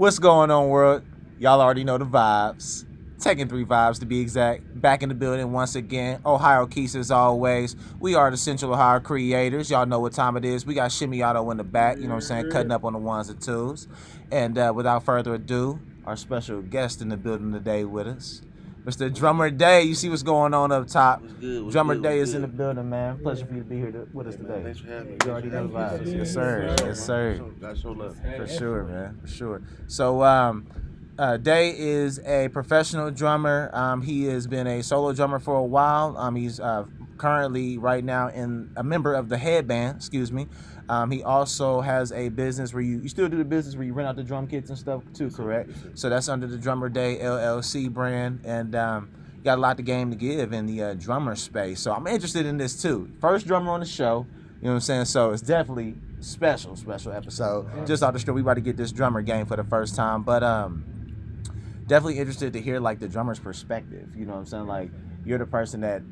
What's going on, world? Y'all already know the vibes. Taking 3 vibes to be exact. Back in the building once again. Ohio Keys as always. We are the Central Ohio creators. Y'all know what time it is. We got Shimmy Otto in the back, you know what I'm saying? Cutting up on the ones and twos. And without further ado, our special guest in the building today with us, Mr. DrummerDae. You see what's going on up top. DrummerDae is in the building, man. Pleasure for you to be here with us today. Thanks for having me. You already know the vibes. Yes, sir. Yes, sir. Got show love. For sure, man. For sure. So, Dae is a professional drummer. He has been a solo drummer for a while. He's currently right now a member of the Headband. Excuse me. He also has a business where you still do the business where you rent out the drum kits and stuff too, correct? So that's under the DrummerDae LLC brand, and got a lot of game to give in the drummer space. So I'm interested in this too. First drummer on the show. You know what I'm saying? So it's definitely special episode. Just off the street, we about to get this drummer game for the first time, but definitely interested to hear like the drummer's perspective. You know what I'm saying? Like, you're the person that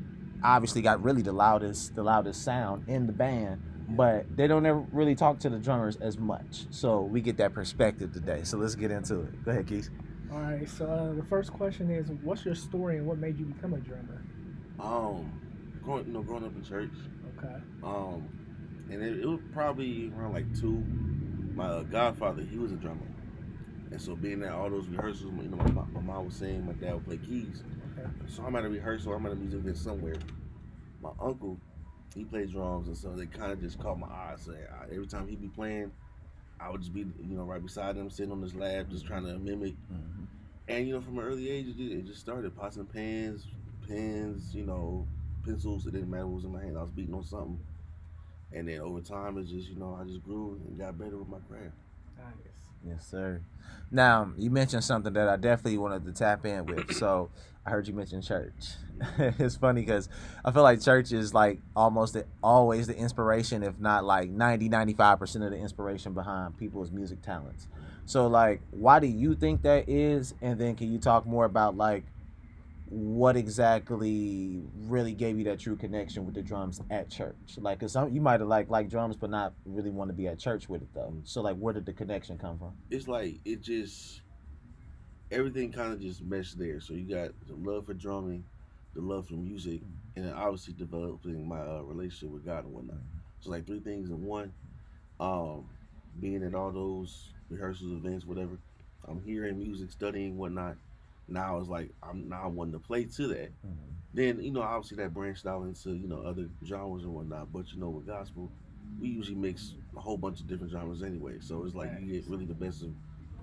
obviously got really the loudest sound in the band, but they don't ever really talk to the drummers as much. So we get that perspective today. So let's get into it. Go ahead, Keith. All right. So the first question is, what's your story and what made you become a drummer? Growing up in church. Okay. And it was probably around like 2. My godfather, he was a drummer. And so being at all those rehearsals, you know, my mom was singing, my dad would play keys. Okay. So I'm at a rehearsal, I'm at a music event somewhere. My uncle, he plays drums, and so they kind of just caught my eye. So every time he'd be playing, I would just be, you know, right beside him, sitting on his lap, just trying to mimic. Mm-hmm. And, you know, from an early age, it just started. Pots and pans, pens, you know, pencils. It didn't matter what was in my hand. I was beating on something. And then over time, it just, you know, I just grew and got better with my craft. Nice. Yes, sir. Now, you mentioned something that I definitely wanted to tap in with. So I heard you mention church. It's funny because I feel like church is like almost always the inspiration, if not like 95% of the inspiration behind people's music talents. So like, why do you think that is? And then can you talk more about like what exactly really gave you that true connection with the drums at church? Like, cause you might have like drums, but not really want to be at church with it though. So like, where did the connection come from? It's like, everything kind of just meshed there. So you got the love for drumming, the love for music, and then obviously developing my relationship with God and whatnot. So like 3 things in one. Being at all those rehearsals, events, whatever. I'm hearing music, studying, whatnot. Now it's like I'm wanting to play to that. Mm-hmm. Then, you know, obviously that branched out into, you know, other genres and whatnot. But, you know, with gospel, we usually mix a whole bunch of different genres anyway. So it's like you get really the best of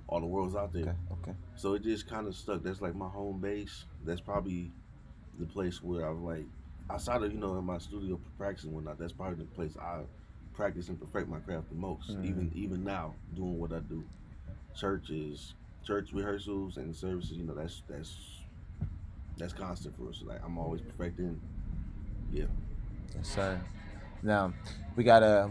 all the worlds out there. Okay. So it just kind of stuck. That's like my home base. That's probably the place where I was like, outside of, you know, in my studio practicing and whatnot, that's probably the place I practice and perfect my craft the most. Mm-hmm. Even now, doing what I do. Church rehearsals and services, you know, that's constant for us. Like, I'm always perfecting. Yeah. Yes, sir. Now, we got a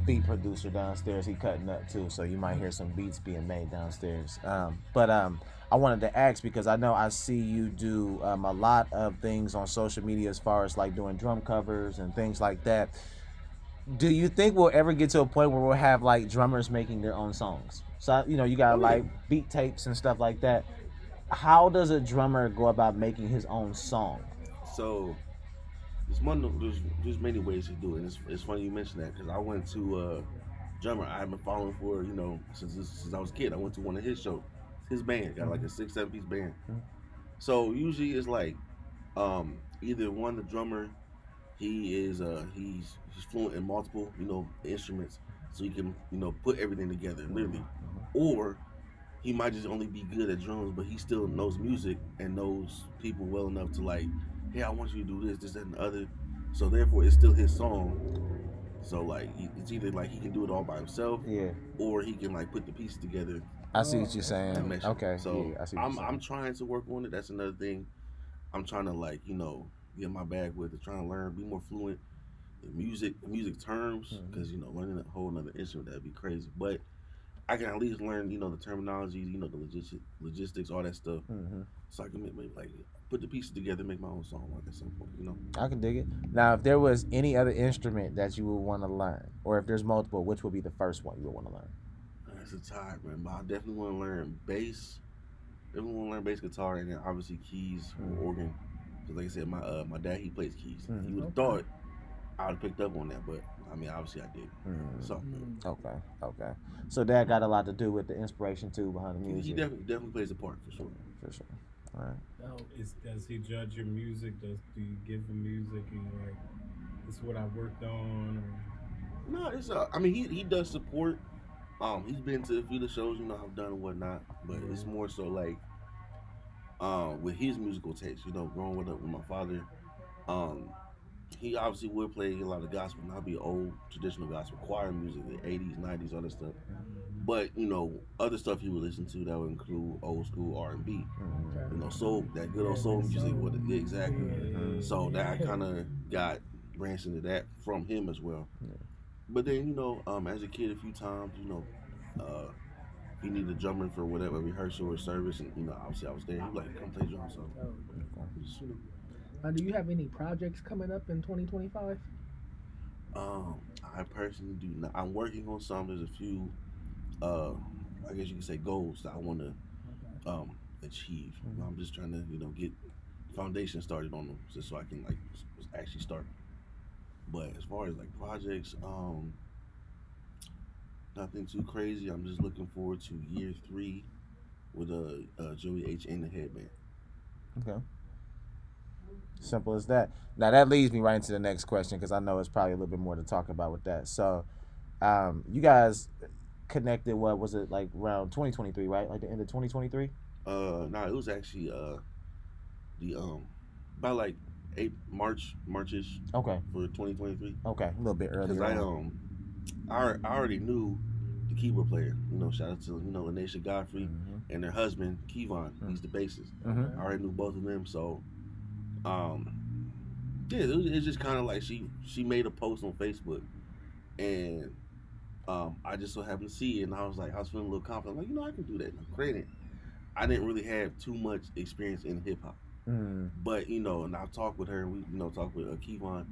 beat producer downstairs. He cutting up too, so you might hear some beats being made downstairs. But I wanted to ask because I know I see you do a lot of things on social media as far as like doing drum covers and things like that. Do you think we'll ever get to a point where we'll have like drummers making their own songs? So, you know, you got like beat tapes and stuff like that. How does a drummer go about making his own song? So there's many ways to do it. It's funny you mentioned that because I went to a drummer I've been following for, you know, since I was a kid. I went to one of his shows. His band got like a 6-7 piece band. Mm-hmm. So usually it's like either one, the drummer, he's fluent in multiple, you know, instruments, so he can, you know, put everything together literally. Or he might just only be good at drums, but he still knows music and knows people well enough to like, hey, I want you to do this, that, and the other. So therefore, it's still his song. So like, it's either like he can do it all by himself, or he can like put the pieces together. I see what you're saying. Okay. So I see I'm trying to work on it. That's another thing. I'm trying to like, you know, get my bag with it, trying to learn, be more fluent in music terms, because, you know, learning a whole another instrument, that'd be crazy. But I can at least learn, you know, the terminology, you know, the logistics, all that stuff, so I can maybe like put the pieces together, make my own song like at some point, you know. I can dig it. Now, if there was any other instrument that you would want to learn, or if there's multiple, which would be the first one you would want to learn? That's a tie, man. But I definitely want to learn bass. Definitely want to learn bass guitar, and then obviously keys or organ. Because like I said, my dad, he plays keys. He would have thought I would have picked up on that, but I mean, obviously I did. So Okay. So that got a lot to do with the inspiration too behind the music. he definitely plays a part for sure. For sure. All right. Does he judge your music? Do you give him music and you're like, this is what I worked on? Or... No, it's I mean, he does support. He's been to a few of the shows, I've done and whatnot, but it's more so like, with his musical taste, growing up with my father, he obviously would play a lot of gospel, not be old traditional gospel choir music, the 80s, 90s, all that stuff. But other stuff he would listen to that would include old school R&B, soul, that good old soul music. Exactly. So that I kind of got branched into that from him as well. But then as a kid, a few times, he needed a drummer for whatever rehearsal or service, and obviously I was there. He was like, "Come play drums." So, just, do you have any projects coming up in 2025? I personally do not. I'm working on some. There's a few, I guess you could say, goals that I want to achieve. I'm just trying to, get foundation started on them, just so I can actually start. But as far as projects, nothing too crazy. I'm just looking forward to year 3 with Joey Aich in the headband. Okay. Simple as that. Now that leads me right into the next question, because I know it's probably a little bit more to talk about with that. So, you guys connected. What was it, like around 2023, right? Like the end of 2023? No, it was actually the about like Marchish. Okay. For 2023. Okay, a little bit earlier. Because I already knew the keyboard player. Shout out to Lanesha Godfrey and their husband Kevon. He's the bassist. I already knew both of them, so it's just kind of like she made a post on Facebook, and I just so happened to see it, and I was feeling a little confident. I'm like, I can do that. Now, granted, I didn't really have too much experience in hip hop, but and I've talked with her, and we talked with Kevon.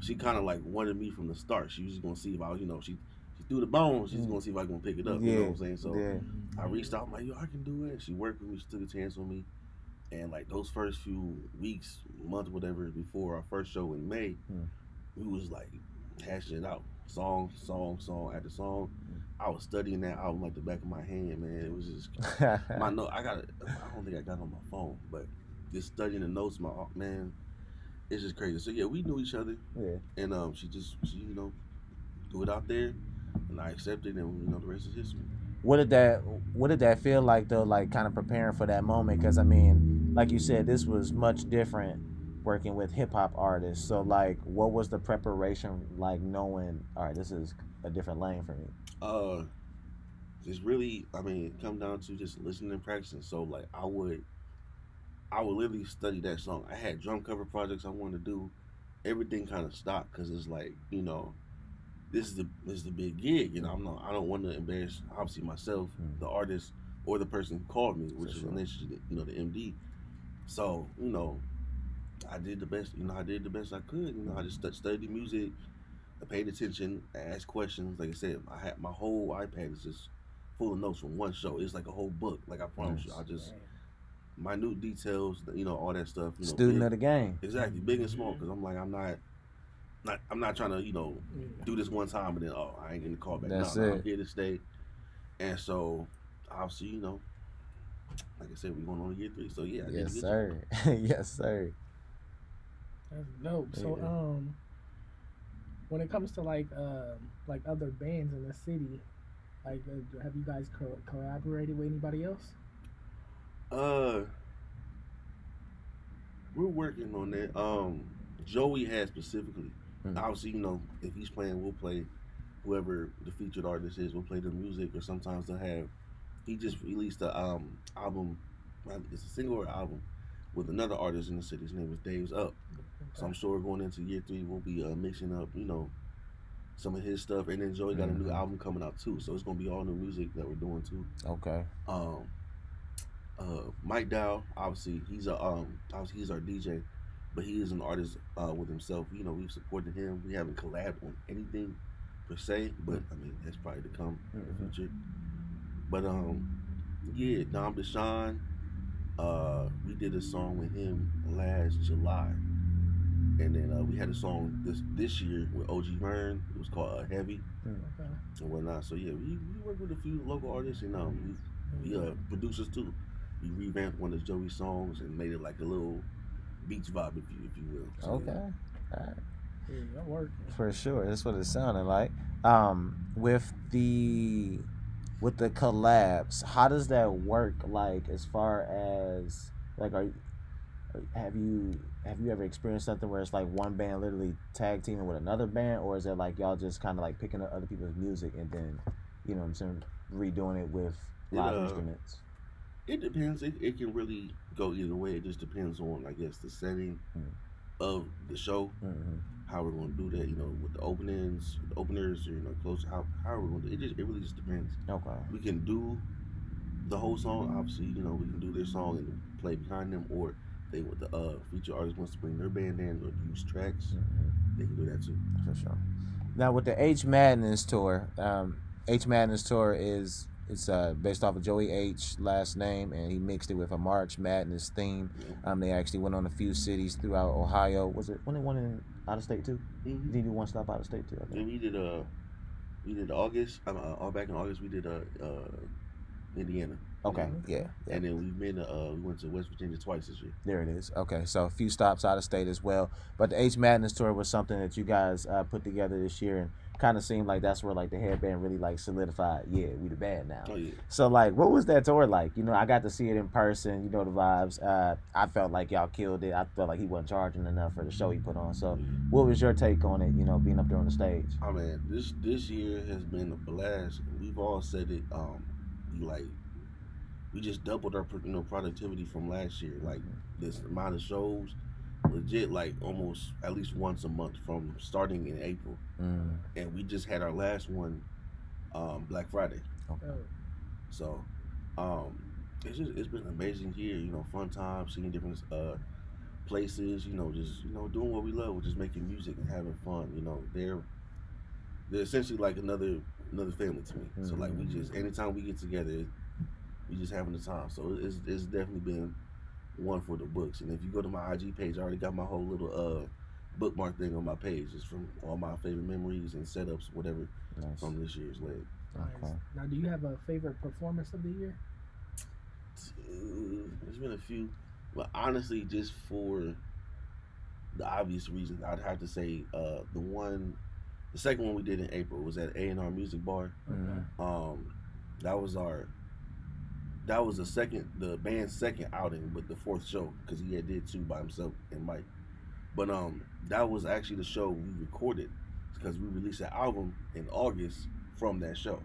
She kind of wanted me from the start. She was just gonna see if I was, she threw the bone. She's gonna see if I can pick it up. You know what I'm saying? So I reached out. I'm like, I can do it. She worked with me. She took a chance on me. And those first few weeks, month, whatever, before our first show in May, we was hashing it out, song after song. I was studying that album like the back of my hand, man. It was just my note. I don't think I got it on my phone, but just studying the notes, man, it's just crazy. So yeah, we knew each other, and she threw it out there, and I accepted, and the rest is history. What did that feel like though? Kind of preparing for that moment, because I mean, like you said, this was much different working with hip hop artists. So what was the preparation like, knowing, all right, this is a different lane for me? Just really, I mean, it come down to just listening and practicing. So I would literally study that song. I had drum cover projects I wanted to do. Everything kind of stopped because it's this is the big gig, I don't want to embarrass obviously myself, the artist, or the person who called me, which is initially the MD. So I did the best. I did the best I could. I just studied music. I paid attention. I asked questions. Like I said, I had my whole iPad is just full of notes from one show. It's like a whole book. I promise you. I just minute details. All that stuff. Student big, of the game. Exactly, big and small. Because I'm not trying to, do this one time and then I ain't getting the call back. That's no, it. I'm here to stay. And so obviously, like I said, we're going on to year 3. So yeah, yes sir. Yes sir. That's dope. So when it comes to other bands in the city, have you guys collaborated with anybody else? We're working on that. Joey has specifically. Obviously, if he's playing, we'll play whoever the featured artist is. We'll play the music, or sometimes they'll have. He just released a album. It's a single or album with another artist in the city. His name is Dave's Up. So I'm sure going into year 3, we'll be mixing up, some of his stuff. And then Joey got a new album coming out too. So it's gonna be all new music that we're doing too. Okay. Mike Dow, obviously he's our DJ. But he is an artist with himself. We've supported him. We haven't collabed on anything per se, but I mean that's probably to come in the future. But yeah, Dom Deshawn, we did a song with him last July, and then we had a song this year with OG Vern. It was called Heavy Okay. and whatnot. So yeah, we work with a few local artists and we producers too. We revamped one of Joey's songs and made it like a little beach vibe, if you will. So, Okay. yeah. All right. Yeah, that worked. For sure, that's what it sounded like. With the collabs, how does that work? Like, as far as like, have you ever experienced something where it's like one band literally tag teaming with another band, or is it like y'all just kind of like picking up other people's music and then, you know what I'm saying, redoing it with live instruments? It depends. It can really go either way. It just depends on, I guess, the setting of the show. Mm-hmm. How we're going to do that, with the openers, or close. How we're going to. It really just depends. Okay. We can do the whole song. Obviously, we can do their song and play behind them, or they want the feature artist wants to bring their band in or use tracks. Mm-hmm. They can do that too. For sure. Now with the Aich Madness tour, Aich Madness tour it's based off of Joey Aich last name, and he mixed it with a March Madness theme. They actually went on a few cities throughout Ohio. Was it when they went in out of state too? Mm-hmm. Did you do one stop out of state too? I think. And we did August. All back in August we did Indiana. Okay. Yeah. And then we went to West Virginia twice this year. There it is. Okay, so a few stops out of state as well. But the Aich Madness tour was something that you guys put together this year, and kind of seemed like that's where like the headband really like solidified. Yeah, we the band now. Oh yeah. So like, what was that tour like? I got to see it in person. The vibes. I felt like y'all killed it. I felt like he wasn't charging enough for the show he put on. So, what was your take on it? Being up there on the stage. Oh man, this year has been a blast. We've all said it. We just doubled our productivity from last year. Like this amount of shows, legit, like almost at least once a month from starting in April. And we just had our last one Black Friday. Okay. So it's been an amazing year. Fun time, seeing different places. Just doing what we love, which is making music and having fun. They're essentially like another family to me. So like we just anytime we get together, we just having the time. So it's definitely been one for the books. And if you go to my IG page, I already got my whole little bookmark thing on my page. It's from all my favorite memories and setups, whatever, from this year's leg. Nice. Now, do you have a favorite performance of the year? There's been a few, but honestly, just for the obvious reasons, I'd have to say the second one we did in April was at A&R Music Bar. That was the band's second outing, but the fourth show, because he did two by himself and Mike. But that was actually the show we recorded, because we released an album in August from that show.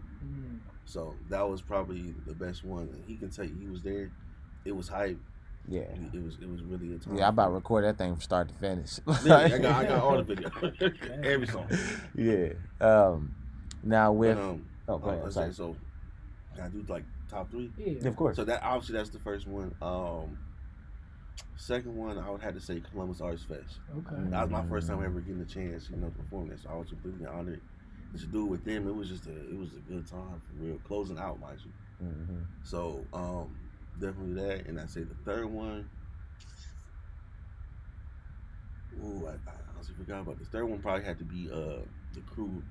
So that was probably the best one. And he can tell you, he was there. It was hype. Yeah. It was really a time. Yeah, I about to record that thing from start to finish. Yeah, I got all the video, every song. Yeah. Now with go ahead. So can I do like top three? Yeah. Of course. So that's the first one. Second one, I would have to say Columbus Arts Fest. Okay. That was my first time ever getting a chance, to perform that. So I was completely honored to do it with them. It was a good time for real. Closing out, mind you. So definitely that. And I'd say the third one. Ooh, I honestly forgot about this. Third one probably had to be the Crew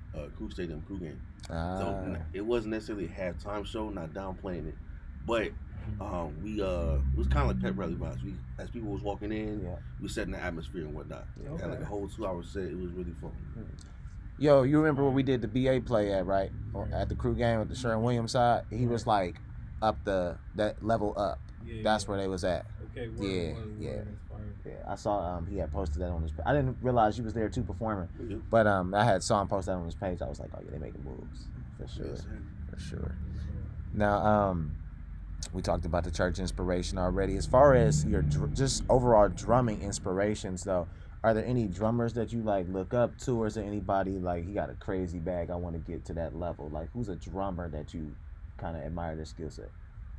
Stadium Crew game. So it wasn't necessarily a halftime show, not downplaying it, but it was kind of like pep rally vibes. As people was walking in, we set in the atmosphere and whatnot. We had like a whole 2-hour set. It was really fun. Yo, you remember when we did the BA play at at the Crew game with the Sherwin Williams side? He was like up that level up. Yeah, That's where they was at. Okay. Yeah. I saw he had posted that on his page. I didn't realize you was there too performing, but I saw him post that on his page. I was like, oh yeah, they making moves for sure, for sure. Now, we talked about the church inspiration already. As far as your just overall drumming inspirations, though, are there any drummers that you like look up to, or is there anybody like he got a crazy bag? I want to get to that level. Like, who's a drummer that you kind of admire their skill set?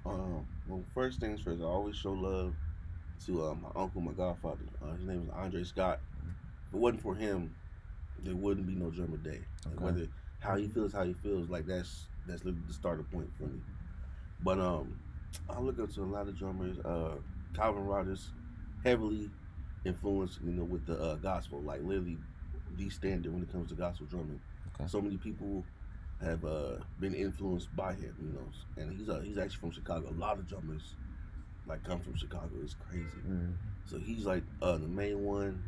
Well, first things first, I always show love to my uncle, my godfather. His name is Andre Scott. If it wasn't for him, there wouldn't be no DrummerDae. Like, whether how he feels, like that's literally the starter point for me. But I look up to a lot of drummers. Calvin Rodgers, heavily influenced, with the gospel, like literally the standard when it comes to gospel drumming. Okay. So many people have been influenced by him, and he's actually from Chicago. A lot of drummers like come from Chicago. It's crazy. So he's like the main one.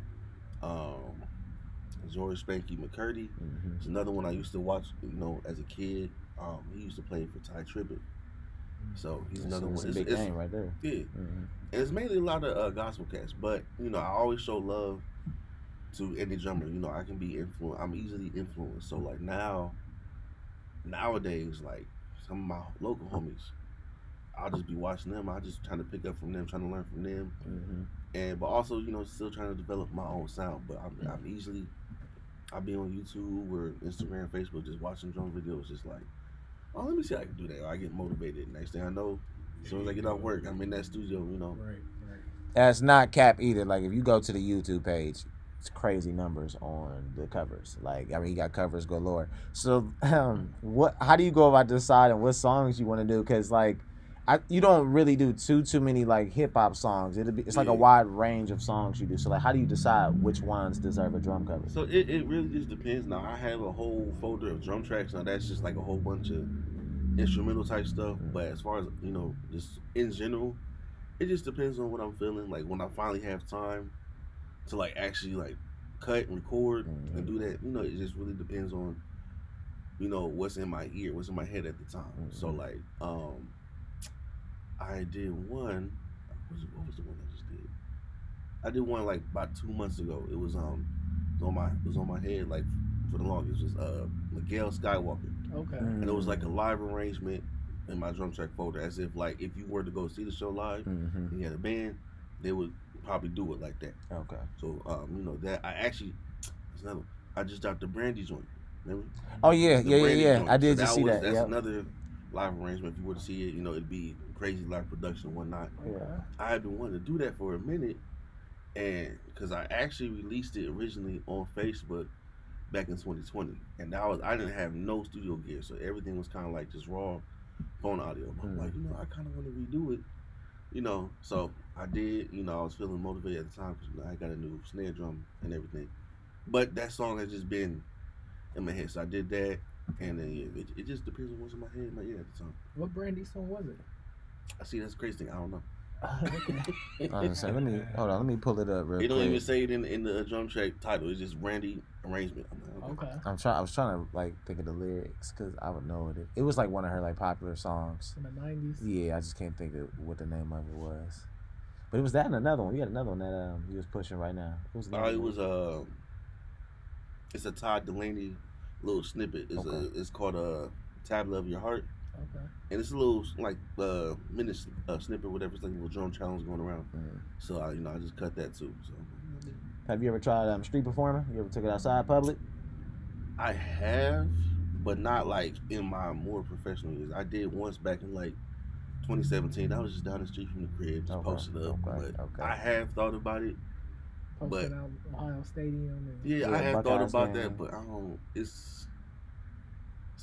George Spanky McCurdy is another one I used to watch, as a kid. He used to play for Ty Tribbett. So he's another one. It's a big name right there. Yeah. And it's mainly a lot of gospel cats, but I always show love to any drummer. I can be influenced. I'm easily influenced. So like nowadays, like some of my local homies, I'll just be watching them. I'll just trying to pick up from them, trying to learn from them, but also still trying to develop my own sound. But I'll be on YouTube or Instagram, Facebook, just watching drum videos, just like, oh, let me see how I can do that. Or I get motivated. Next thing I know, as soon as I get off work, I'm in that studio, Right. That's not cap either. Like if you go to the YouTube page, it's crazy numbers on the covers. Like he got covers galore. So how do you go about deciding what songs you want to do? Because like you don't really do too many like hip hop songs. It's like a wide range of songs you do. So like how do you decide which ones deserve a drum cover? So it really just depends. Now I have a whole folder of drum tracks. Now that's just like a whole bunch of instrumental type stuff. But as far as just in general, it just depends on what I'm feeling. Like when I finally have time to like actually like cut and record and do that, it just really depends on what's in my ear, what's in my head at the time. So like I did one. What was the one I just did? I did one like about 2 months ago. It was on my head like for the longest. It was Miguel Skywalker. Okay. And it was like a live arrangement in my drum track folder, as if like if you were to go see the show live and you had a band, they would probably do it like that. Okay. So that I just dropped the Brandy joint. Remember? Oh yeah. Joint. I did so just see that. That's another live arrangement. If you were to see it, it'd be crazy live production and whatnot. Yeah. I had been wanting to do that for a minute, and because I actually released it originally on Facebook back in 2020, and I didn't have no studio gear, so everything was kind of like just raw phone audio. I'm like, I kind of want to redo it, So I did. I was feeling motivated at the time because I got a new snare drum and everything, but that song has just been in my head, so I did that. And then it just depends on what's in my head, my ear at the time. What Brandy song was it? I see, that's the crazy thing. I don't know. Okay. Let me pull it up real quick. They don't even say it in the drum track title. It's just Brandy arrangement. I'm like, Okay. I was trying to like think of the lyrics because I would know it. It was like one of her like popular songs. In the 90s. Yeah, I just can't think of what the name of it was. But it was that and another one. You had another one that he was pushing right now. What was the name? It's a Todd Delaney little snippet. It's called Tablet of Your Heart. Okay. And it's a little like minute snippet, whatever. It's like a little drum challenge going around. So I just cut that too. So. Have you ever tried street performing? You ever took it outside public? I have, but not like in my more professional years. I did once back in like 2017. I was just down the street from the crib, just posted up. But I have thought about it. Posting out Ohio Stadium. I have thought about that, but I don't. It's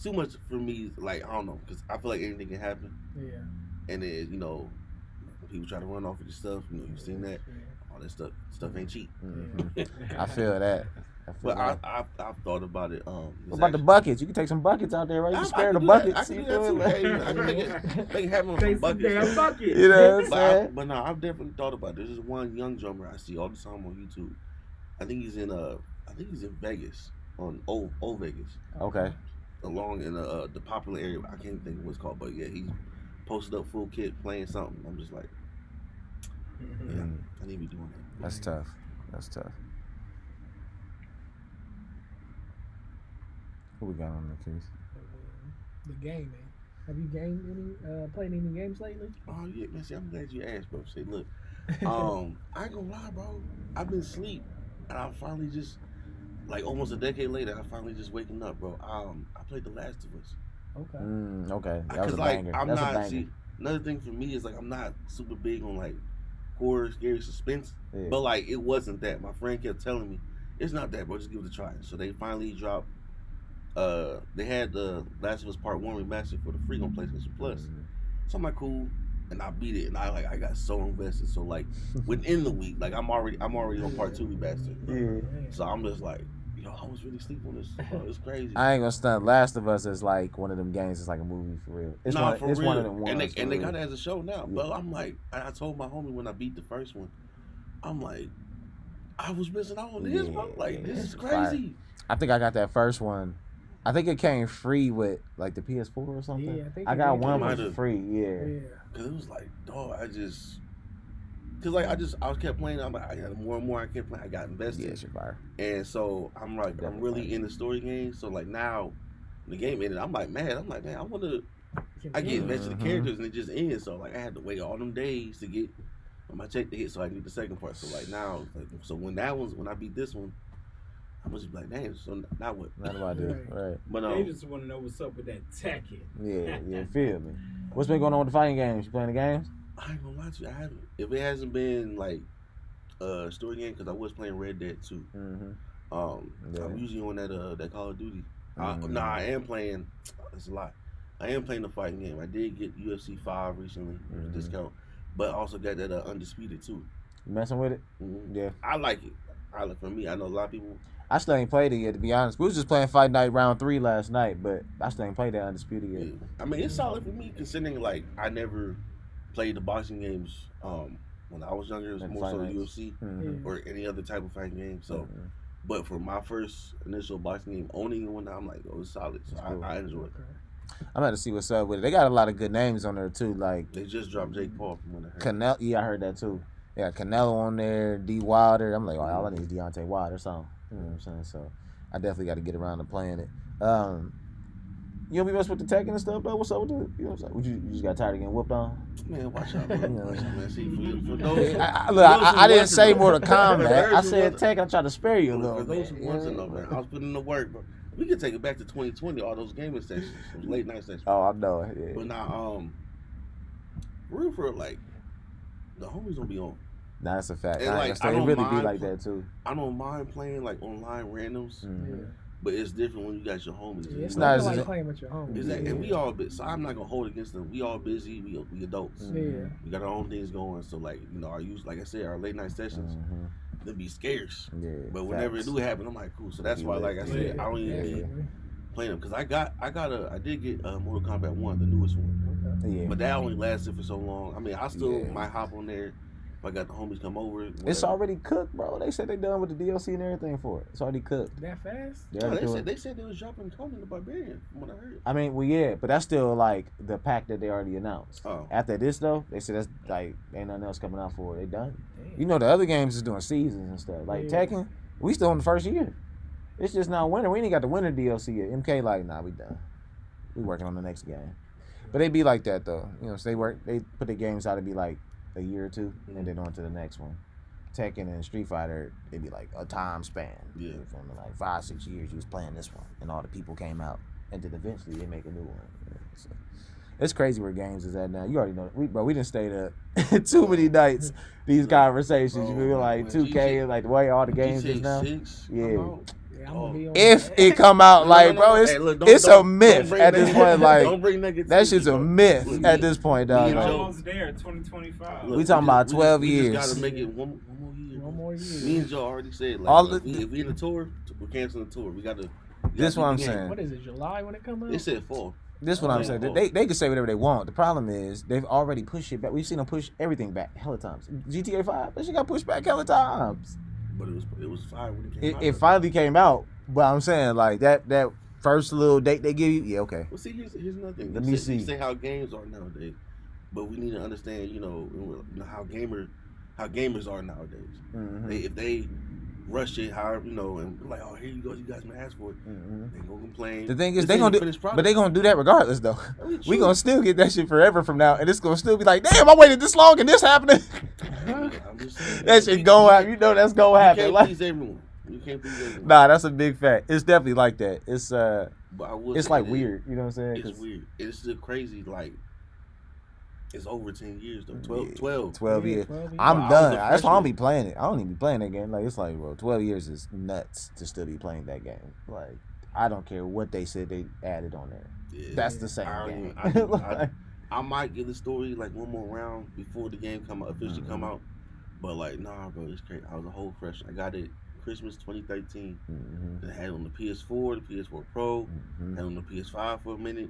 too much for me. Like I don't know, because I feel like anything can happen. Yeah. And then people try to run off with your stuff. You've seen that. All that stuff ain't cheap. I feel that. But I've thought about it. What about the buckets? You can take some buckets out there, right? You can spare the buckets. I can do that too. I can make it happen from buckets. Damn bucket. You know what I'm saying? But no, I've definitely thought about it. There's this one young drummer I see all the time on YouTube. I think he's in Vegas, on old Vegas. Okay. Along in the popular area. I can't think of what it's called, but yeah, he posted up full kit playing something. I'm just like, yeah, I need to be doing that. That's tough. What we got on the case? The game, man. Have you played any games lately? Oh yeah, man. See, I'm glad you asked, bro. Say, look, I ain't gonna lie, bro. I've been asleep, and I finally just, like, almost a decade later, I finally just waking up, bro. I played The Last of Us. Okay. Okay. That was a like, banger. I'm That's not. a banger. See, another thing for me is like I'm not super big on like horror, scary, suspense. Yeah. But like it wasn't that. My friend kept telling me it's not that, bro. Just give it a try. So they finally dropped. They had the Last of Us Part 1 remastered for the free on PlayStation Plus. So I'm like, cool. And I beat it, and I got so invested. So like within the week, like I'm already on part 2 remastered. Yeah. So I'm just like, yo, I was really sleep on this. Bro. It's crazy. I ain't gonna stunt. Last of Us is like one of them games. It's like a movie for real. It's for real. one of them ones. And they got it as a show now. But I'm like, I told my homie when I beat the first one, I'm like, I was missing out on this, bro. Like this is crazy. Fire. I think I got that first one. I think it came free with like the PS4 or something. Yeah, I got one for free. Yeah. Cause it was like, dog, cause like I was kept playing. I'm like, I got more and more. I kept playing. I got invested. Yeah, it's fire. And so I'm like, I'm really in the story game. So like now, the game ended. I'm like, man, I want to. I get invested in the characters and it just ends. So like I had to wait all them days to get my check to hit, so I get the second part. So like now, so when I beat this one, I was just like, damn. So now what? What do I do? Right. But they just want to know what's up with that Tekken. Yeah, feel me. What's been going on with the fighting games? You playing the games? I ain't gonna lie to you, I haven't. If it hasn't been like story game, because I was playing Red Dead 2. I'm usually on that Call of Duty. I am playing. That's a lot. I am playing the fighting game. I did get UFC 5 recently, discount, but also got that Undisputed too. You messing with it? Yeah. I like it. For me, I know a lot of people. I still ain't played it yet, to be honest. We was just playing Fight Night Round 3 last night, but I still ain't played that Undisputed yet. Yeah. I mean, it's solid for me considering like I never played the boxing games when I was younger. It was more so UFC or any other type of fighting game. So, but for my first initial boxing game, owning one, I'm like, oh, it's solid. So cool. I enjoy it. I'm about to see what's up with it. They got a lot of good names on there too. Like they just dropped Jake Paul from when I heard. Canelo, yeah, I heard that too. They got Canelo on there, D. Wilder. I'm like, all I need is Deontay Wilder. So you know what I'm saying. So I definitely got to get around to playing it. You don't be messing with the Tekken and stuff, though? What's up with it? You know what I'm saying? You just got tired of getting whooped on? Man, watch out, bro. Watch out, man. See, for those I didn't say Mortal Kombat. I said Tekken. I tried to spare you a little. For those who want to know, man, I was putting in the work, bro. We could take it back to 2020, all those gaming sessions, those late night sessions. Oh, I know it. Yeah. But now, real for like, the homies don't be on. Nah, that's a fact. And like, it really be like that too. I don't mind playing like online randoms, but it's different when you got your homies. Yeah, it's not like playing with your homies. Exactly, and we all so I'm not gonna hold against them. We all busy. We adults. Yeah, we got our own things going. So like, you know, like I said, our late night sessions. They be scarce. Yeah, but whenever it do happen, I'm like, cool. So that's why, like I said, I don't even be playing them because I did get Mortal Kombat 1, the newest one. Okay. Yeah. But that only lasted for so long. I mean, I still might hop on there if I got the homies come over. Whatever. It's already cooked, bro. They said they done with the DLC and everything for it. It's already cooked. That fast? They said they was dropping Conan the Barbarian from what I heard. I mean, well, yeah, but that's still like the pack that they already announced. Oh. After this though, they said that's like ain't nothing else coming out for it. They done. Damn. You know, the other games is doing seasons and stuff. Like Tekken, we still in the first year. It's just now winter. We ain't got the winter DLC yet. MK like, nah, we done. We working on the next game. But they be like that though. You know, so they put the games out to be like a year or two, and then on to the next one. Tekken and Street Fighter, it'd be like a time span. Yeah. From like 5-6 years, you was playing this one, and all the people came out, and then eventually they make a new one. So, it's crazy where games is at now. You already know, we didn't stay up too many nights. These conversations, you feel like 2K, like the way all the games is now. Yeah. If it come out like, bro, it's a myth at this point. Like, that shit's a myth at this point, dog. We're almost there, 2025. We talking about 12 years. We just gotta make it one more year. Me and Joe already said, like, if we in the tour, we're canceling the tour. We gotta. This what I'm saying. What is it, July when it come out? They said fall. This what I'm saying. They can say whatever they want. The problem is they've already pushed it back. We've seen them push everything back hella times. GTA 5, that shit got pushed back hella times. But it was fire when it came out. It finally came out. But I'm saying, like, that first little date they give you, yeah, okay. Well, see, here's another thing. Let me see. You say how games are nowadays, but we need to understand, you know how gamers are nowadays. If they rush it, however, you know, and like, oh, here you go, you guys may ask for it. They gonna complain. The thing is, they gonna do that regardless, though. I mean, we gonna still get that shit forever from now, and it's gonna still be like, damn, I waited this long and this happening. I'm just saying, that shit gonna happen. You know that's gonna happen. You can't please everyone. You can't please everyone. Nah, that's a big fact. It's definitely like that. It's it's like that weird. You know what I'm saying? It's weird. It's still crazy. Like, it's over 10 years though. 12 years. 12 years. I'm done. That's why I don't be playing it. I don't even be playing that game. Like, it's like, bro, 12 years is nuts to still be playing that game. Like, I don't care what they said they added on there. Yeah. That's the same game. I might give the story like one more round before the game officially come out. But like, nah, bro, it's crazy. I was a whole freshman. I got it Christmas 2013. I had it on the PS4, the PS4 Pro, had it on the PS5 for a minute.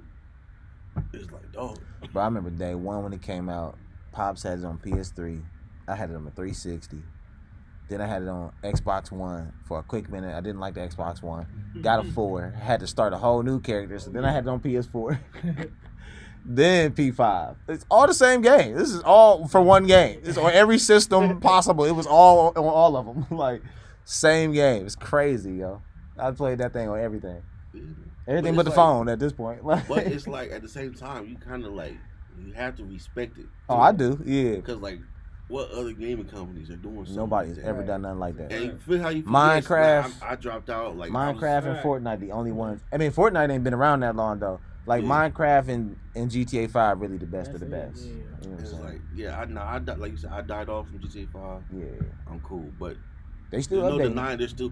It's like, dog. Bro, I remember day one when it came out. Pops had it on PS3. I had it on the 360. Then I had it on Xbox One for a quick minute. I didn't like the Xbox One. Got a 4. Had to start a whole new character. So then I had it on PS4. Then P5. It's all the same game. This is all for one game. It's on every system possible. It was all on all of them. Like, same game. It's crazy, yo. I played that thing on everything. Everything but the phone at this point. But it's like, at the same time, you kind of like, you have to respect it. Oh, I do, yeah. Because like, what other gaming companies are doing something Nobody's like that? ever done nothing like that. And you feel how you feel. Minecraft. I dropped out. Like Minecraft and Fortnite, the only ones. I mean, Fortnite ain't been around that long, though. Like, Minecraft and GTA 5 really the best of the best. Yeah. You know what I'm it's saying? like, yeah, like you said, I died off from GTA 5. Yeah. I'm cool. But They still there's no updating. denying there's still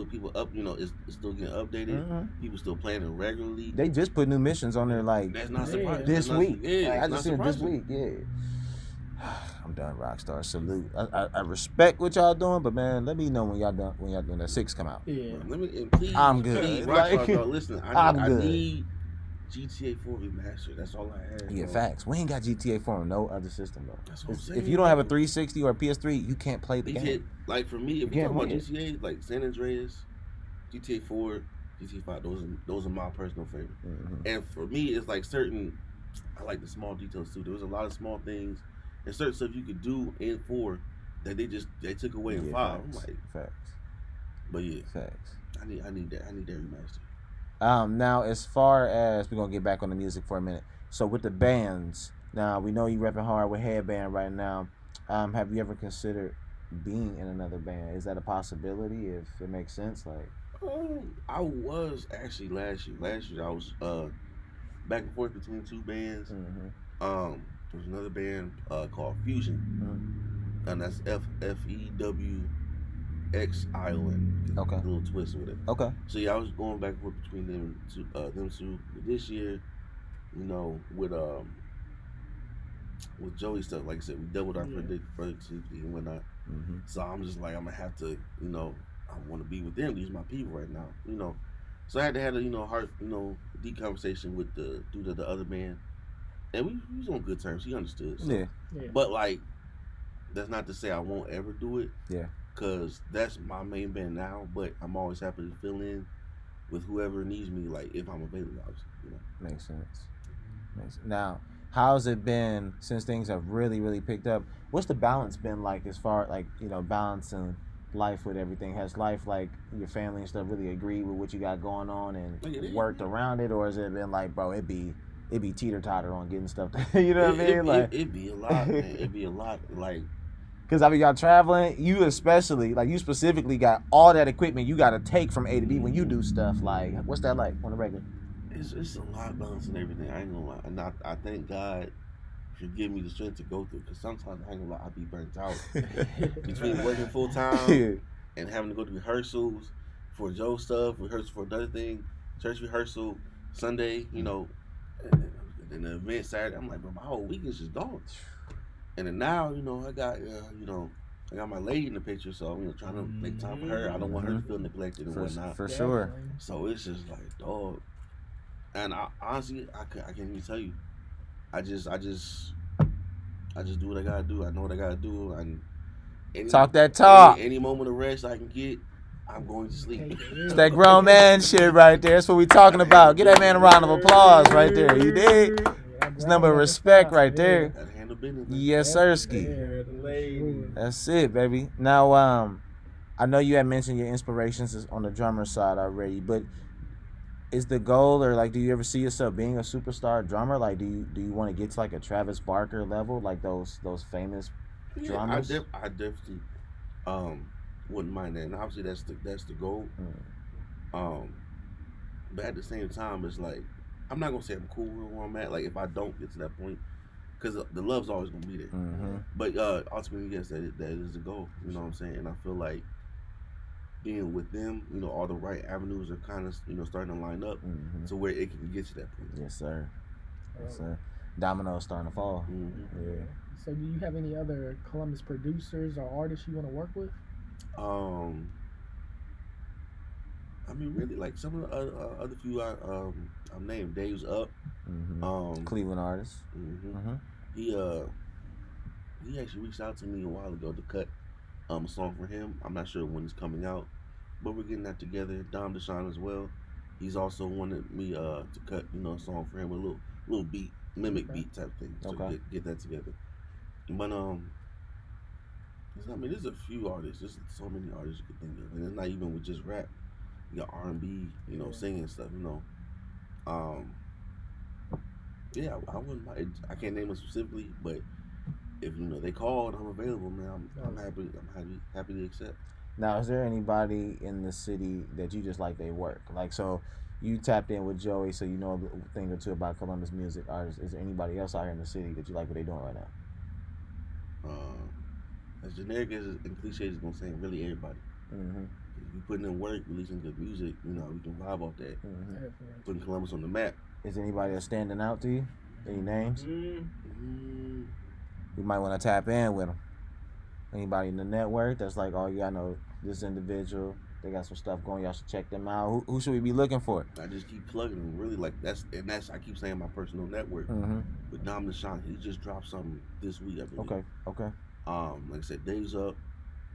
people up, it's still getting updated. People still playing it regularly. They just put new missions on there, like, That's not surprising. this week. Yeah, I just seen it this week, yeah. I'm done, Rockstar. Salute. I respect what y'all doing, but man, let me know when y'all doing that 6 come out. Yeah. Let me, and please, I'm good. Please, Like, Rockstar, dog, listen, I need GTA 4 remastered. That's all I have. Yeah, bro. facts. We ain't got GTA 4 on no other system, though. That's what I'm saying. If you don't have a 360 or a PS3, you can't play the game. Like for me, if You you talk can't about play GTA, like San Andreas, GTA 4, GTA 5, those are my personal favorite. And for me, it's like certain, I like the small details too. There was a lot of small things and certain stuff you could do in 4 that they took away in 5. I'm like, facts. But yeah, Facts. I need that remaster. Now, as far as we're gonna get back on the music for a minute. So with the bands, now we know you repping hard with Headband right now. Have you ever considered being in another band? Is that a possibility? If it makes sense, like. I was actually last year. Last year I was back and forth between 2 bands. There was another band called Fusion, and that's FEWXION. Okay. A little twist with it. Okay. So yeah, I was going back and forth between them two. But this year, with Joey stuff, like I said, we doubled our productivity and whatnot. So I'm just like, I'm gonna have to, I want to be with them. These are my people right now, So I had to have a, heart, deep conversation with the dude of the other band, and we was on good terms. He understood. So. Yeah. But like, that's not to say I won't ever do it. Yeah. Cause that's my main band now. But I'm always happy to fill in with whoever needs me. Like if I'm available, obviously. Makes sense. Now, how's it been since things have really, really picked up? What's the balance been like as far like balancing life with everything? Has life, like your family and stuff, really agreed with what you got going on and worked around it, or has it been like, bro, it be teeter totter on getting stuff? You know what I mean? Like it'd be a lot, man. It'd be a lot, like. Because I mean, y'all traveling, you especially, like you specifically got all that equipment you got to take from A to B when you do stuff. Like, what's that like on the regular? It's a lot of balance and everything. I ain't gonna lie, and I thank God for giving me the strength to go through. Because sometimes I ain't gonna lie, I be burnt out between working full time and having to go to rehearsals for Joe stuff, rehearsal for another thing, church rehearsal Sunday, and the event Saturday. I'm like, bro, my whole week is just gone. And then now, I got, I got my lady in the picture, so I'm trying to make time for her. I don't want her to feel neglected and whatnot. For sure. So it's just like, dog. And honestly, I can't even tell you. I just do what I gotta do. I know what I gotta do. Talk that talk. Any moment of rest I can get, I'm going to sleep. It's that grown man shit right there. That's what we talking about. Give that man a round of applause right there. You dig? It's number of respect right there. Gotta handle business. Yes, sirski. That's it, baby. Now, I know you had mentioned your inspirations is on the drummer side already, but is the goal, or like, do you ever see yourself being a superstar drummer? Like, do you want to get to like a Travis Barker level, like those famous drummers? I definitely wouldn't mind that. And obviously that's the goal. But at the same time, it's like, I'm not gonna say I'm cool where I'm at. Like if I don't get to that point, because the love's always gonna be there. But ultimately, yes, that is the goal. You know what I'm saying? And I feel like being with them, all the right avenues are kind of starting to line up to where it can get to that point. Yes, sir. Yes, sir. dominoes starting to fall. Mm-hmm. Yeah. So, do you have any other Columbus producers or artists you want to work with? I mean, really, like some of the other few I'm named. Dave's up. Cleveland artist. He actually reached out to me a while ago to cut a song for him. I'm not sure when it's coming out, but we're getting that together. Dom Deshaun as well. He's also wanted me to cut a song for him, a little beat, mimic beat type thing. So get that together. But I mean, there's a few artists. There's so many artists you could think of, and it's not even with just rap. You got R&B, singing stuff. Yeah, I wouldn't. I can't name them specifically, but if they call and I'm available, man, I'm happy. I'm happy to accept. Now, is there anybody in the city that you just like they work? Like, so you tapped in with Joey, so you know a thing or two about Columbus music artists. Is there anybody else out here in the city that you like what they're doing right now? As generic as and cliche as gonna say, really everybody. If you putting in work, releasing good music, we can vibe off that. Putting Columbus on the map. Is anybody that's standing out to you? Any names? You might want to tap in with them. Anybody in the network that's like, oh yeah, I know this individual. They got some stuff going. Y'all should check them out. Who should we be looking for? I just keep plugging them. Really, like that's I keep saying my personal network. With Dom Deshaun, he just dropped something this week, I believe. Okay. Like I said, Days Up.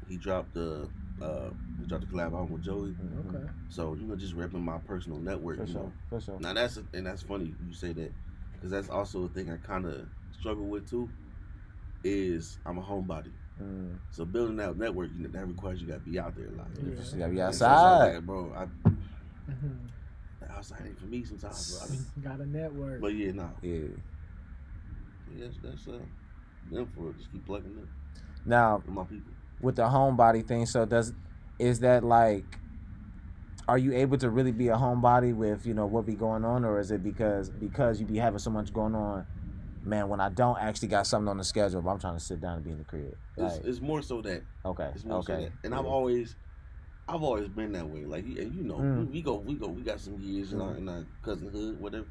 He dropped the collab album with Joey. Okay. So just repping my personal network. For sure. Now that's funny you say that, because that's also a thing I kind of struggle with too. Is I'm a homebody. So building that network, that requires you gotta be out there a lot. You gotta be outside. So bro, outside ain't for me sometimes. Bro. I mean, got a network. But yeah, nah. Yeah. That's them for it. Just keep plugging them. Now, with my people. With the homebody thing, so is that like, are you able to really be a homebody with what be going on, or is it because you be having so much going on? Man, when I don't actually got something on the schedule, but I'm trying to sit down and be in the crib. Like, it's more so that. Okay. It's more so that. And I've always been that way. Like, and we got some years in our cousinhood, whatever.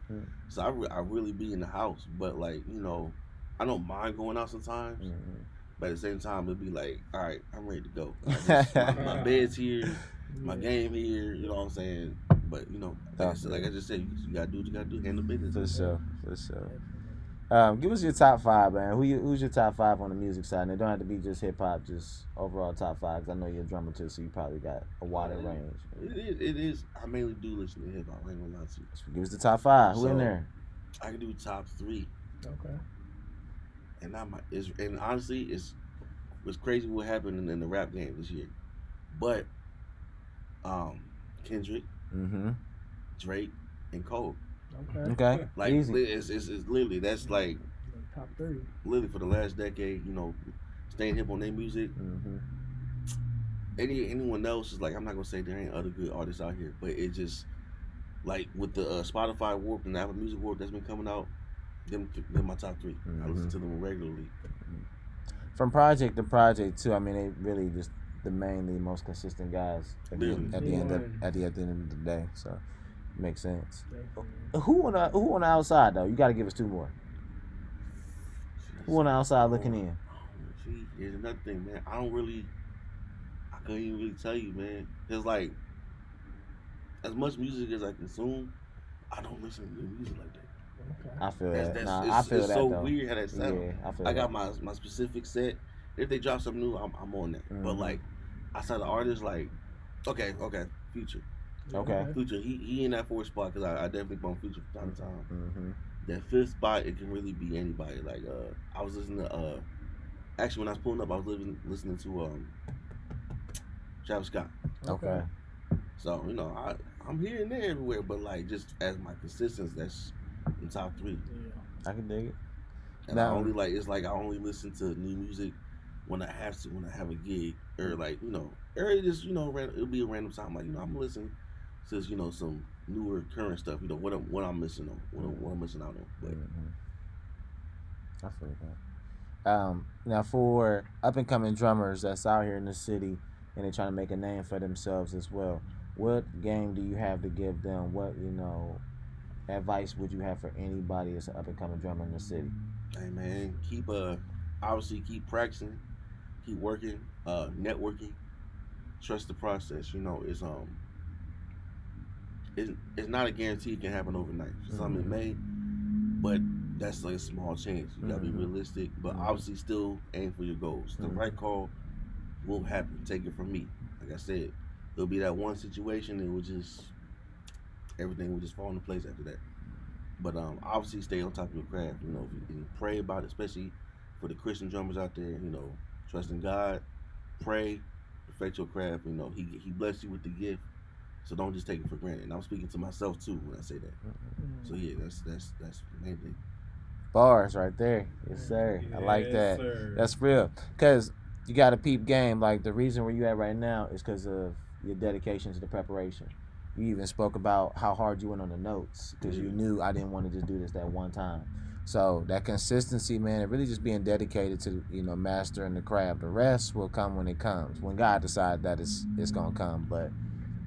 So I really be in the house, but like I don't mind going out sometimes. But at the same time, it'd be like, all right, I'm ready to go. My bed's here, my game here. You know what I'm saying? But like I just said, you gotta do what you gotta do. Handle business. For sure. Give us your top 5, man. Who's your top 5 on the music side? And it don't have to be just hip hop, just overall top 5. Cause I know you're a drummer too, so you probably got a wider range. It is. I mainly do listen to hip hop. I ain't gonna lie to you. So give us the top 5. Who in there? I can do top 3. Okay. And honestly, it's crazy what happened in the rap game this year. But Kendrick, Drake, and Cole. Okay. Like easy. It's literally that's like top 3. Literally for the last decade, staying hip on their music. Anyone else is like, I'm not gonna say there ain't other good artists out here, but it just like with the Spotify Warp and the Apple Music Warp that's been coming out. They're my top 3. I listen to them regularly. From project to project too. I mean, they really just the most consistent guys at the end of the day. So it makes sense. Who on the outside though? You got to give us 2 more. Who on the outside looking in? See, here's another thing, man. I couldn't even really tell you, man. It's like as much music as I consume, I don't listen to new music like that. Okay. I feel that. I feel that. It's so though. weird how that sounds. Yeah, I got my specific set. If they drop something new, I'm on that. But like outside the artists, like okay, Future. Okay. Future, he in that 4th spot because I definitely bump Future from time to time. That 5th spot, it can really be anybody. Like I was listening to actually when I was pulling up, I was listening to Travis Scott. Okay. So I'm here and there everywhere, but like just as my consistency, that's in top 3. Yeah. I can dig it. And I only I only listen to new music when I have to, when I have a gig, or like or just it'll be a random time. Like I'm listening to some newer current stuff. What I'm missing on, what I'm missing out on. But I feel that. Now for up and coming drummers that's out here in the city and they're trying to make a name for themselves as well, what game do you have to give them? What advice would you have for anybody that's an up and coming drummer in the city? Hey man, obviously keep practicing, keep working, networking, trust the process. It's not a guarantee it can happen overnight. Some it may, but that's like a small chance. You gotta be realistic, but obviously still aim for your goals. The right call will happen. Take it from me. Like I said, it'll be that one situation. Everything will just fall into place after that. But obviously stay on top of your craft. And pray about it, especially for the Christian drummers out there. Trust in God, pray, perfect your craft. He blessed you with the gift. So don't just take it for granted. And I'm speaking to myself too when I say that. So yeah, that's the main thing. Bars right there. Yes, sir. I like that. Sir. That's real. Because you got to peep game. Like, the reason where you at right now is because of your dedication to the preparation. You even spoke about how hard you went on the notes because you knew I didn't want to just do this that one time. So that consistency, man, and really just being dedicated to, mastering the craft. The rest will come when it comes. When God decides that it's going to come. But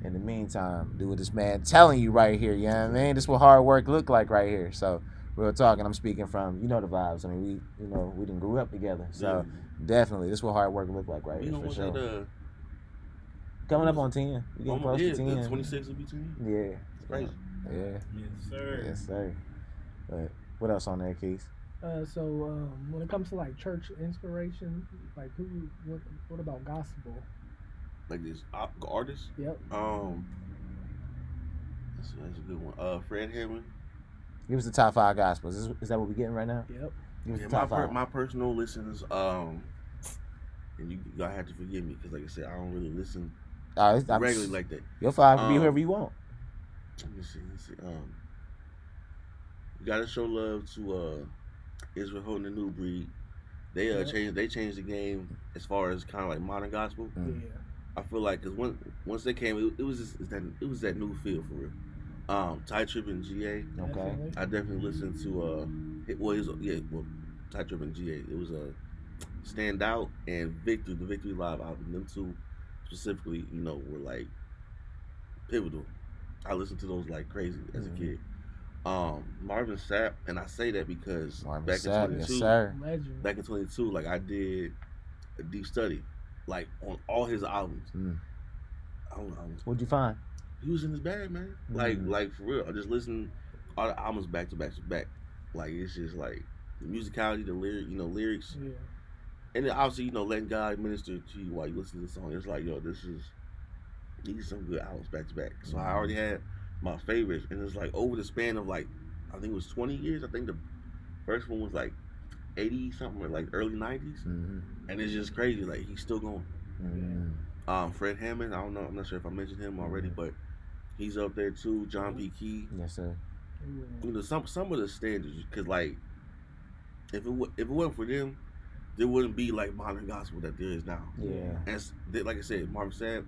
in the meantime, do what this man telling you right here, you know what I mean? This is what hard work look like right here. So real talk, and I'm speaking from, the vibes. I mean, we didn't grew up together. So definitely, this is what hard work look like right here for sure. Coming up on 10. We getting close to 10. 26 will be 10. Yeah. It's crazy. Yeah. Yes, sir. Yes, sir. But what else on there, Keith? So when it comes to like church inspiration, like what about gospel? Like this artist? Yep. That's a good one. Fred Hammond. Give us the top 5 gospels. Is that what we're getting right now? Yep. Give us the top 5. My personal listens, and y'all have to forgive me because, like I said, I don't really listen regularly like that. Your 5 can be whoever you want. Let me see. You gotta show love to Israel Holding the New Breed. They changed the game as far as kind of like modern gospel. Yeah. I feel like because once they came, it was that new feel for real. Ty Tripp and GA. Okay. I definitely listened to Ty Tripp and GA. It was Stand Out and Victory, the Victory Live album. Them two specifically, were like pivotal. I listened to those like crazy as a kid. Marvin Sapp, and I say that because back in 22, like I did a deep study, like on all his albums. What'd you find? He was in his bag, man. Like for real. I just listened all the albums back to back to back. Like it's just like the musicality, the lyrics. Yeah. And then obviously, letting God minister to you while you listen to the song. It's like, these are some good albums back to back. So I already had my favorites, and it's like over the span of like, I think it was 20 years. I think the first one was like 80 something or like early 90s, and it's just crazy. Like he's still going. Fred Hammond, I don't know. I'm not sure if I mentioned him already, but he's up there too. John P. Key. Yes, sir. Some of the standards, because like if it wasn't for them, there wouldn't be like modern gospel that there is now. Yeah. And like I said, Marvin Sapp,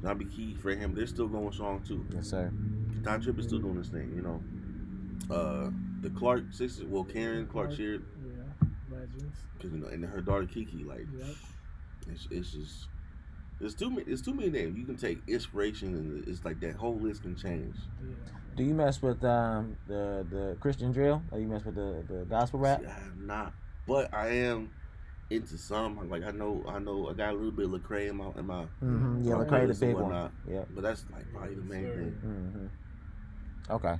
John B. Key, Fred Hammond, they're still going strong too. Yes, sir. Ty Tripp is still doing this thing, The Clark sisters, Karen Clark shared. Yeah, legends. Because and her daughter Kiki, like, it's just it's too many names. You can take inspiration, and it's like that whole list can change. Yeah. Do you mess with the Christian drill? Or you mess with the gospel rap? See, I am not, but I am into some. Like I know I got a little bit of Lecrae in my yeah, Lecrae the big one. Yeah, but that's like probably the main thing. Okay.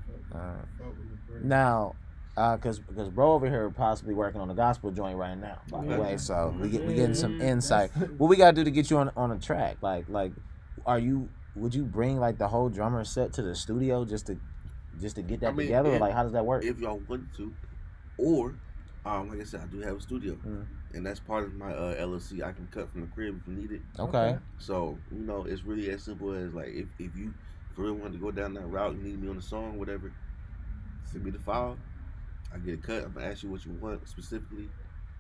Now, because bro over here possibly working on a gospel joint right now, by the way. So we getting some insight. What we gotta do to get you on a track? Like, would you bring like the whole drummer set to the studio just to get that together? Or like, how does that work? If y'all want to, or like I said, I do have a studio, and that's part of my LLC. I can cut from the crib if you need it. Okay. So it's really as simple as like if you really want to go down that route, you need me on the song, whatever. Send me the file. I get it cut. I'm gonna ask you what you want specifically.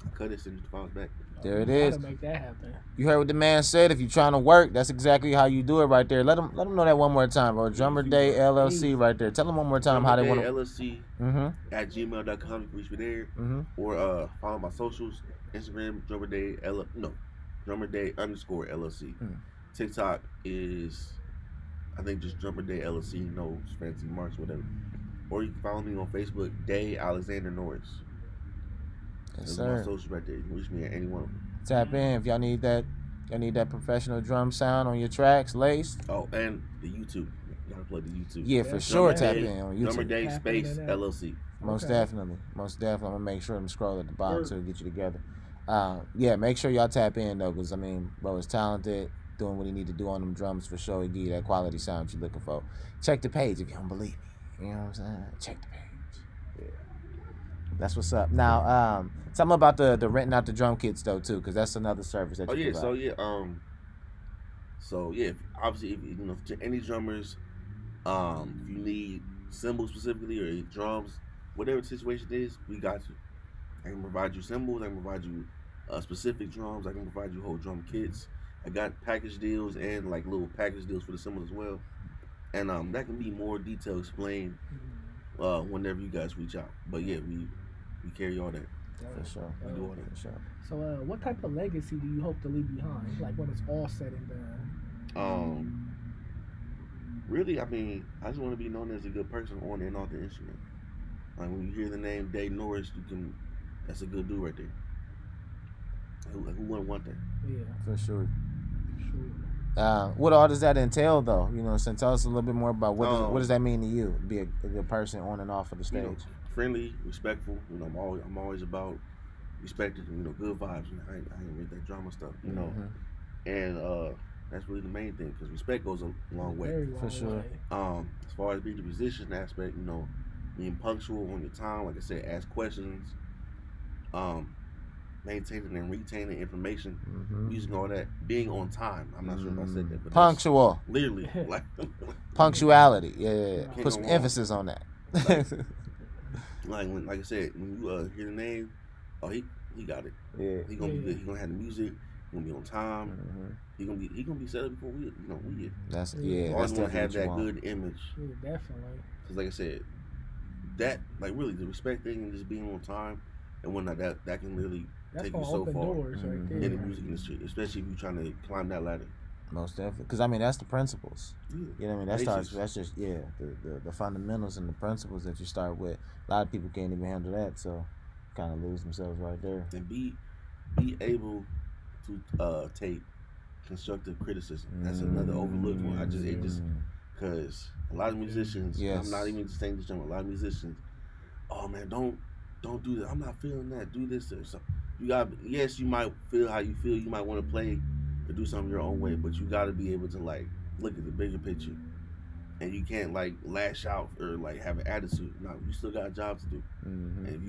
I cut it, send you the files back. There it is. How to make that happen. You heard what the man said. If you're trying to work, that's exactly how you do it right there. Let them know that one more time, bro. DrummerDae LLC right there. Tell them one more time how they want to. LLC at gmail.com. You can reach me there, or follow my socials. Instagram DrummerDae DrummerDae _ LLC. TikTok is I think just DrummerDae LLC. No fancy marks, whatever. or you can follow me on Facebook, Daelon Norris. Yes, Those are my sir. socials right there. You can reach me at any one of them. Tap in if y'all need that. Y'all need that professional drum sound on your tracks, laced. Oh, and the YouTube. You gotta plug the YouTube. Yeah, for Yeah, sure. DrummerDae- Tap in on YouTube. DrummerDae Tap space into that. LLC. Most Okay. definitely. Most definitely. I'm gonna make sure to scroll at the bottom Word. to get you together. Yeah, make sure y'all tap in though, because I mean, bro is talented, doing what he need to do on them drums for sure. He give you that quality sound you're looking for. Check the page if you don't believe me. You know what I'm saying? Check the page. Yeah. That's what's up. Now, something about the renting out the drum kits though too, because that's another service that Oh you yeah, provide. so yeah. Obviously, if you know, to any drummers, if you need cymbals specifically or drums, whatever the situation is, we got you. I can provide you cymbals. I can provide you specific drums. I can provide you whole drum kits. I got package deals and like little package deals for the cymbals as well. And that can be more detail explained whenever you guys reach out. But yeah, we carry all that. For sure. We do all that. For sure. So, what type of legacy do you hope to leave behind? Like when it's all said and done. Really, I mean, I just want to be known as a good person on and off the instrument. Like when you hear the name Daelon Norris, that's a good dude right there. Who wouldn't want that? Yeah, For sure. sure. What all does that entail though? You know, so tell us a little bit more about what does that mean to you? Be a good person on and off of the stage. You know, friendly, respectful. You know, I'm always about respecting. You know, good vibes. You know, I ain't with that drama stuff. You know, and that's really the main thing because respect goes a long way. Very long For sure. way. As far as being the musician aspect, you know, being punctual on your time, like I said, ask questions, maintaining and retaining information, using all that, being on time. I'm not sure if I said that, but Punctual. literally, like Punctuality. Yeah. Can't Put some go wrong. emphasis on that. like I said, when you hear the name, oh he got it. Yeah. He gonna be good. He gonna have the music. He gonna be on time. He gonna be set up before we get. That's Always that's want to have definitely that what you want. good image. Yeah, definitely. Cause like I said, that like really the respect thing and just being on time and whatnot that can really That's take you gonna so open far doors right there. in the music industry, especially if you're trying to climb that ladder. Most definitely, because I mean that's the principles. Yeah. You know what I mean? That Basics. starts. That's just the fundamentals and the principles that you start with. A lot of people can't even handle that, so kind of lose themselves right there. And be able to take constructive criticism. That's another overlooked one. Because a lot of musicians, Yes. I'm not even just saying this, a lot of musicians, oh man, don't do that. I'm not feeling that. Do this or something. Yes, you might feel how you feel. You might want to play or do something your own way, but you got to be able to like look at the bigger picture. And you can't like lash out or like have an attitude. No, you still got a job to do. And if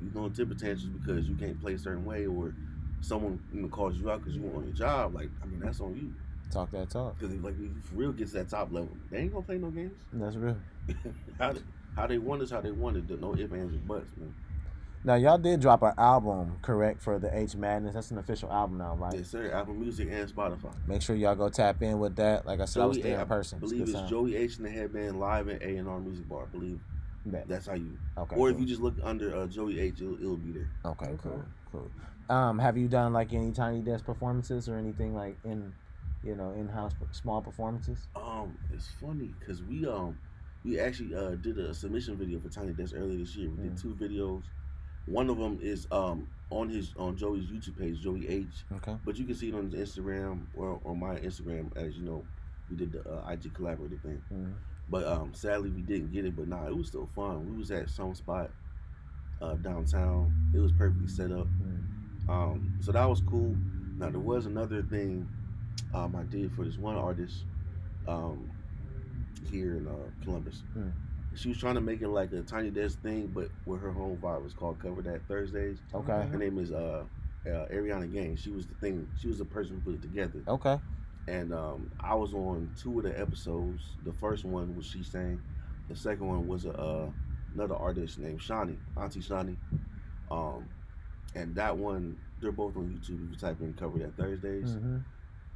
you don't temper tantrums because you can't play a certain way or someone calls you out because you weren't on your job, like I mean that's on you. Talk that talk. Because like if you for real gets to that top level, they ain't gonna play no games. That's real. how they want is how they want it. No ifs, ands, or buts, man. Now y'all did drop an album, correct, for the Aich Madness. That's an official album now, right? Yes, sir. Apple Music and Spotify. Make sure y'all go tap in with that. Like I said, I was there I in person. believe it's Joey Aich and the Headband live at A&R Music Bar. I believe that's how you. Okay. Or cool. if you just look under Joey Aich, it'll be there. Okay, cool. Have you done like any Tiny Desk performances or anything like in-house small performances? It's funny because we actually did a submission video for Tiny Desk earlier this year. We did 2 videos. One of them is on Joey's YouTube page, Joey Aich. Okay. But you can see it on his Instagram or on my Instagram, as you know, we did the IG collaborative thing. But sadly we didn't get it. But it was still fun. We was at some spot downtown. It was perfectly set up. So that was cool. Now there was another thing I did for this one artist here in Columbus. She was trying to make it like a Tiny Desk thing, but with her home vibe. It's called Cover That Thursdays. Okay. Her name is Ariana Gaines. She was the person who put it together. Okay. And I was on 2 of the episodes. The first one was she sang. The second one was another artist named Shani, Auntie Shani. And that one, they're both on YouTube. If you type in Cover That Thursdays.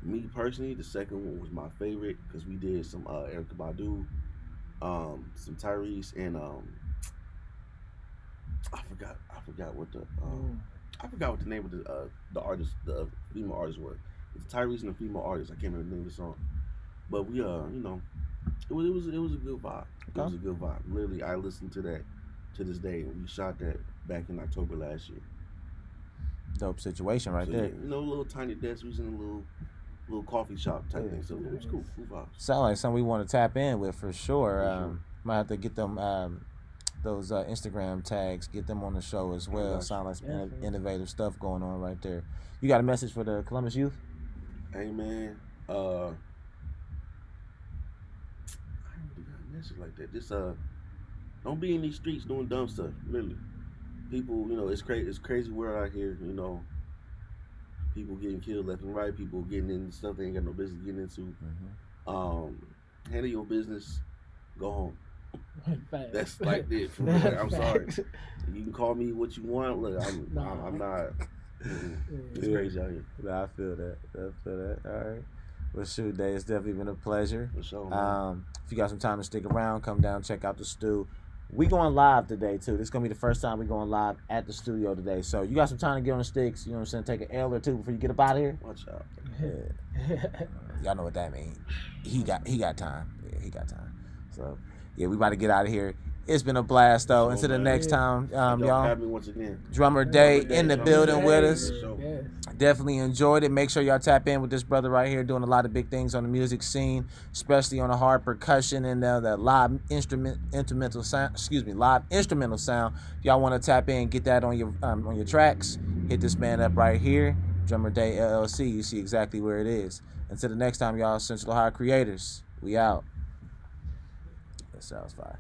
Me personally, the second one was my favorite because we did some Erykah Badu, some Tyrese, and I forgot what the name of the artist, the female artist was. It's Tyrese and the female artist. I can't remember the name of the song. But we It was a good vibe. It was a good vibe. Literally, I listened to that to this day. We shot that back in October last year. Dope situation right So, there. yeah, you know, a little tiny desk. We was in a little coffee shop type thing. So it was cool. Cool vibes. Sound like something we want to tap in with for sure. Might have to get them those Instagram tags, get them on the show as well. Sound like some innovative stuff going on right there. You got a message for the Columbus youth? Hey man, I ain't really got a message like that. Just don't be in these streets doing dumb stuff. Really, people, you know, it's crazy world out here. You know, people getting killed left and right. People getting into stuff they ain't got no business getting into. Handle your business. Go home. That's like it. For me. Like, I'm sorry. You can call me what you want. Look, I'm not. It's crazy out here. Nah, I feel that. All right. Well, shoot, Day, it's definitely been a pleasure. For sure, man. If you got some time to stick around, come down, check out the stew. We going live today too. This is gonna be the first time we going live at the studio today. So you got some time to get on the sticks. You know what I'm saying? Take an L or two before you get up out of here. Watch out. Y'all know what that means. He got time. Yeah, he got time. So yeah, we about to get out of here. It's been a blast though. Until the next time, y'all. Have me once again. DrummerDae in the building with us. Yes. Definitely enjoyed it. Make sure y'all tap in with this brother right here, doing a lot of big things on the music scene, especially on the hard percussion and the live instrumental sound. Live instrumental sound. If y'all want to tap in, get that on your tracks. Hit this man up right here, DrummerDae LLC. You see exactly where it is. Until the next time, y'all. Central Ohio creators. We out. That sounds fire.